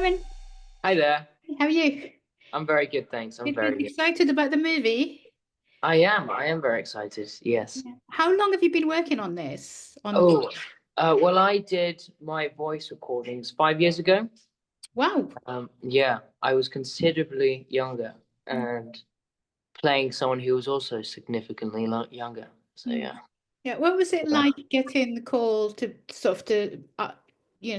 Thurman, Hi there. how are you? I'm very good, thanks. I'm Good, very good. good. Excited about the movie? I am very excited. Yes. Yeah. How long have you been working on this? Oh, well, I did my voice recordings 5 years ago. Wow. Yeah, I was considerably younger and playing someone who was also significantly younger. So Mm. yeah. Yeah. What was it Uh, like getting the call to sort of to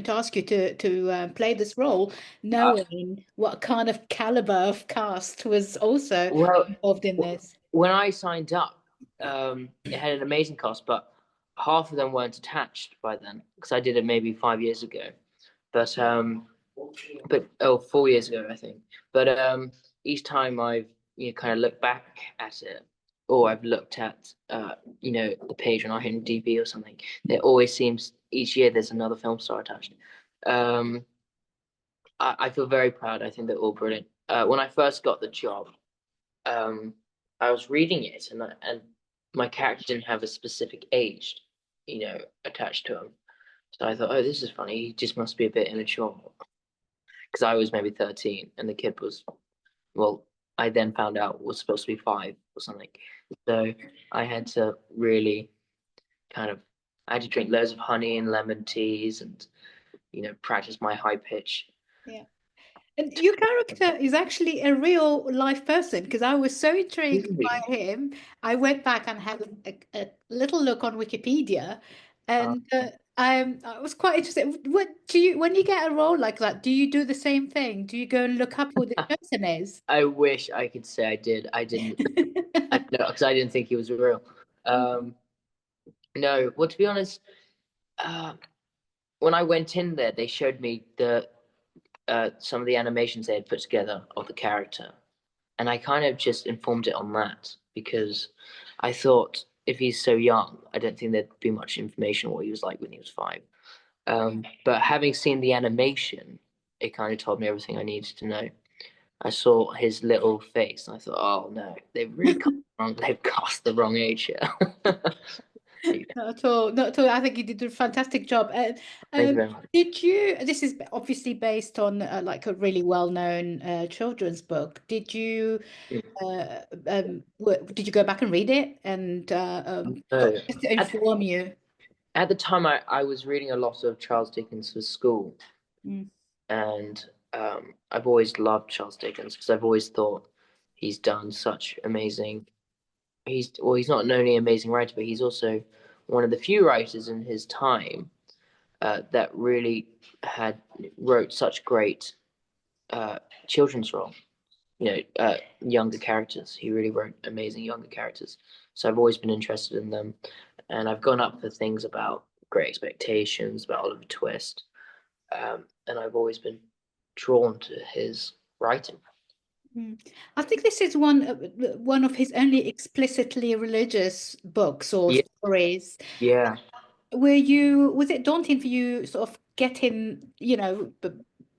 ask you to play this role, uh, knowing what kind of caliber of cast was also well, involved in this? when I signed up, it had an amazing cast, but half of them weren't attached by then because I did it maybe 5 years ago. But oh, 4 years ago, I think. But each time I've kind of looked back at it, or I've looked at the page on IMDb or something, it always seems each year there's another film star attached. Um, I feel very proud. I think they're all brilliant. When I first got the job, um, I was reading it, and my character didn't have a specific age, attached to him. So I thought, oh, this is funny. He just must be a bit immature because I was maybe 13 and the kid was, well, I then found out was supposed to be 5 or something. So I had to really kind of, I had to drink loads of honey and lemon teas and, practice my high pitch. Yeah. And your character is actually a real life person because I was so intrigued by Really? him. I went back and had a little look on Wikipedia, Uh, and I was quite interested. What do you, when you get a role like that, do you do the same thing? Do you go and look up who the person is? I wish I could say I did. I didn't, no, because I didn't think he was real. Um, no, well, to be honest, uh, when I went in there, they showed me some of the animations they had put together of the character. And I kind of just informed it on that because I thought if he's so young, I don't think there'd be much information on what he was like when he was 5. But having seen the animation, it kind of told me everything I needed to know. I saw his little face and I thought, oh no, they've cast the wrong age here. Yeah, Not at all. Not at all. I think you did a fantastic job. thank you very much. Did you? This is obviously based on like a really well-known children's book. Did you go back and read it and So, just to at, inform you? at the time, I was reading a lot of Charles Dickens for school, Mm. and I've always loved Charles Dickens because I've always thought he's done such amazing. He's not only an amazing writer, but he's also one of the few writers in his time that really had wrote such great uh, children's role. Younger characters. He really wrote amazing younger characters. So I've always been interested in them, and I've gone up for things about Great Expectations, about Oliver Twist, and I've always been drawn to his writing. Mm. I think this is one of his only explicitly religious books or Yeah, stories. yeah. Was it daunting for you sort of getting,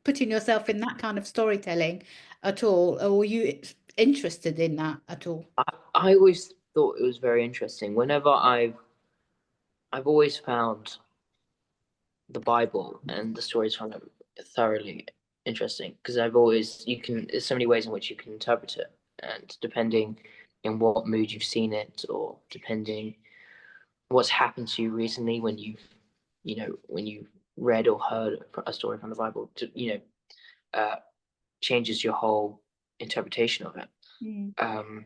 putting yourself in that kind of storytelling at all? Or were you interested in that at all? I always thought it was very interesting. Whenever I've always found the Bible and the stories from it thoroughly interesting because there's so many ways in which you can interpret it, and depending in what mood you've seen it, or depending what's happened to you recently when you've read or heard a story from the Bible, uh, changes your whole interpretation of it. Mm. Um,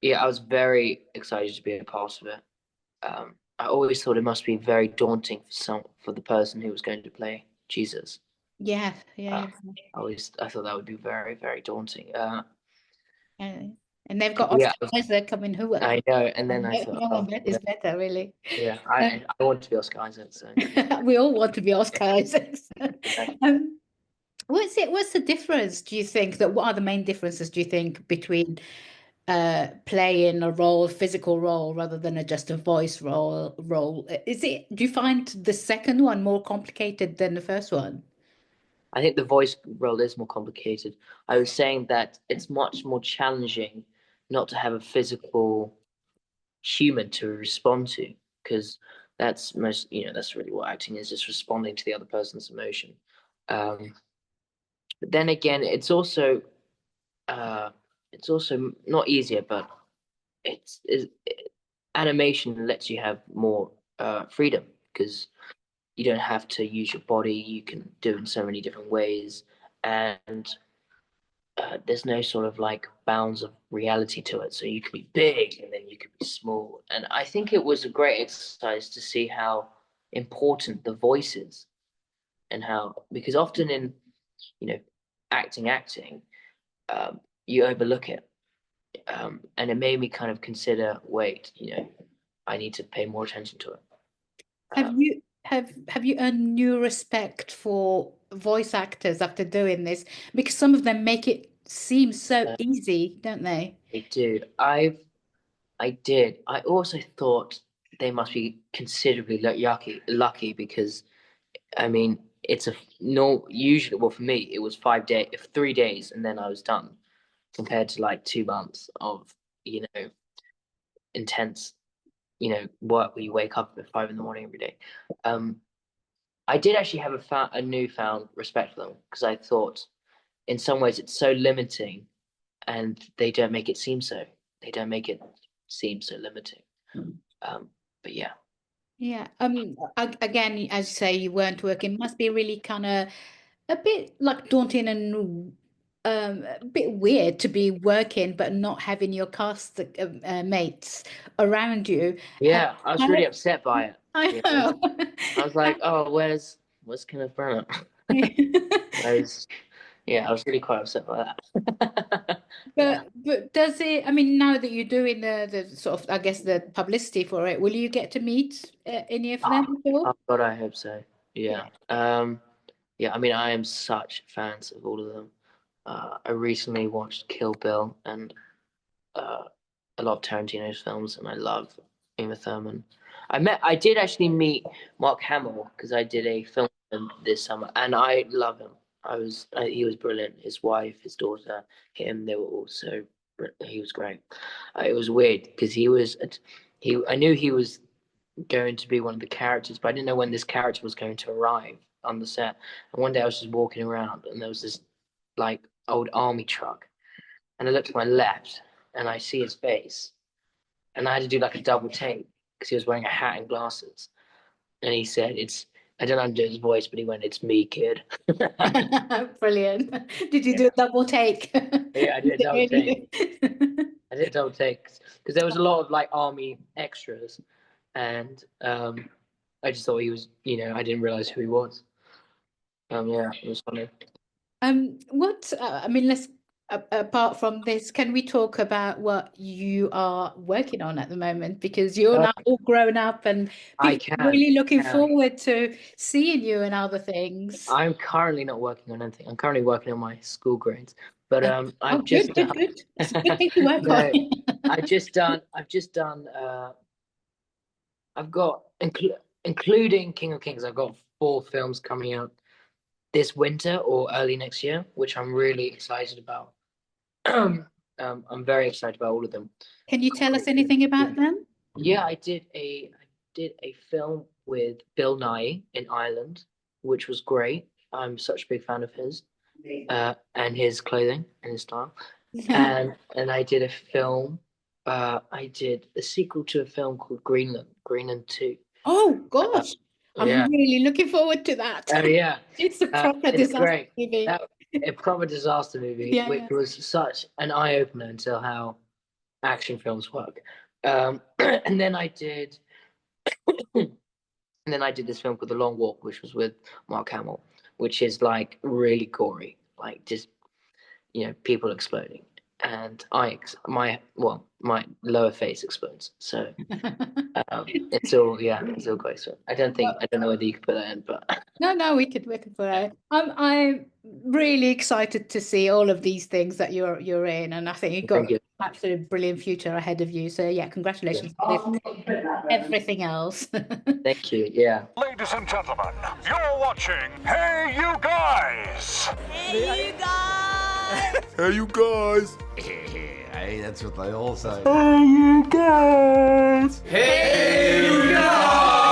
yeah, I was very excited to be a part of it. I always thought it must be very daunting for the person who was going to play Jesus. Yeah, yeah, Uh, yeah. I thought that would be very very daunting. Uh, and they've got Yeah, Oscar Isaac. I mean, who? I know. And then I thought, No oh one is better, really. yeah, Um, I want to be Oscar Isaac. So we all want to be Oscar Isaacs. yeah. Um, What's the difference, do you think, that what are the main differences, do you think, between playing a role, physical role, rather than just a voice role? Do you find the second one more complicated than the first one? I think the voice role is more complicated. I was saying that it's much more challenging not to have a physical human to respond to, because that's really what acting is, just responding to the other person's emotion. Um, But then again, it's also not easier, but it's animation lets you have more freedom because you don't have to use your body. You can do it in so many different ways, and there's no sort of like bounds of reality to it. So you could be big and then you could be small. And I think it was a great exercise to see how important the voice is, and how, because often in, you know, acting, you overlook it. And it made me kind of consider, wait, I need to pay more attention to it. Have you have you earned new respect for voice actors after doing this? Because some of them make it seem so easy, don't they? I do. I did. I also thought they must be considerably lucky because I mean it's a no usually, well, for me it was 3 days and then I was done, compared to like 2 months of you know intense work where you wake up at 5 in the morning every day. I did actually have a newfound respect for them because I thought in some ways it's so limiting, and they don't make it seem so. They don't make it seem so limiting. But yeah. Yeah. Again, as you say, you weren't working. Must be really kind of a bit like daunting and a bit weird to be working but not having your cast mates around you. Yeah, I was really How, upset by it. I You know, know. I was like, oh, where's Kenneth Branagh? Yeah, I was really quite upset by that. Yeah. But does it, I mean, now that you're doing the sort of, I guess, the publicity for it, will you get to meet any of them at Oh all? God, I hope so. Yeah. Yeah. Yeah, I mean, I am such fans of all of them. I recently watched Kill Bill and uh, a lot of Tarantino's films, and I love Thurman. I did actually meet Mark Hamill because I did a film with him this summer, and I love him. He was brilliant. His wife, his daughter, him, they were all so. He was great. It was weird because I knew he was going to be one of the characters, but I didn't know when this character was going to arrive on the set. And one day I was just walking around, and there was this like old army truck, and I looked to my left, and I see his face, and I had to do like a double take because he was wearing a hat and glasses, and he said, "It's." I don't know how to do his voice, but he went, "It's me, kid." Brilliant. Did you do Yeah, a double take? yeah, I did a double take. I did a double take because there was a lot of like army extras, and I just thought he was, I didn't realize who he was. Yeah, it was funny. What I mean, let's apart from this, can we talk about what you are working on at the moment? Because you're Uh, now all grown up and I people are can. really looking can. forward to seeing you and other things. I'm currently not working on anything. I'm currently working on my school grades, but Oh, I've good, just good, done. good. It's a good thing to work on. No, I've just done. I've got including King of Kings. I've got 4 films coming out this winter or early next year, which I'm really excited about. I'm very excited about all of them. Can you tell us anything about them? Yeah, I did a film with Bill Nye in Ireland, which was great. I'm such a big fan of his, and his clothing and his style. And I did a film. I did a sequel to a film called Greenland 2. Oh Uh, gosh, I'm yeah. really looking forward to that. Oh yeah. It's a proper It's disaster great. movie. That a proper disaster movie, Yeah, which yeah. was such an eye opener into how action films work. And then I did, and then I did this film called The Long Walk, which was with Mark Hamill, which is like really gory, like just people exploding, and my lower face explodes. So it's all quite fun. I don't know whether you could put that in, but No, no, we could put yeah, it. I'm really excited to see all of these things that you're in, and I think you've got thank an you. absolutely brilliant future ahead of you. So yeah, congratulations on this and everything else. Thank you. Yeah. Ladies and gentlemen, you're watching Hey You Guys! Hey, you guys! Hey you guys! Hey, that's what they all say. Hey you guys! Hey, you guys!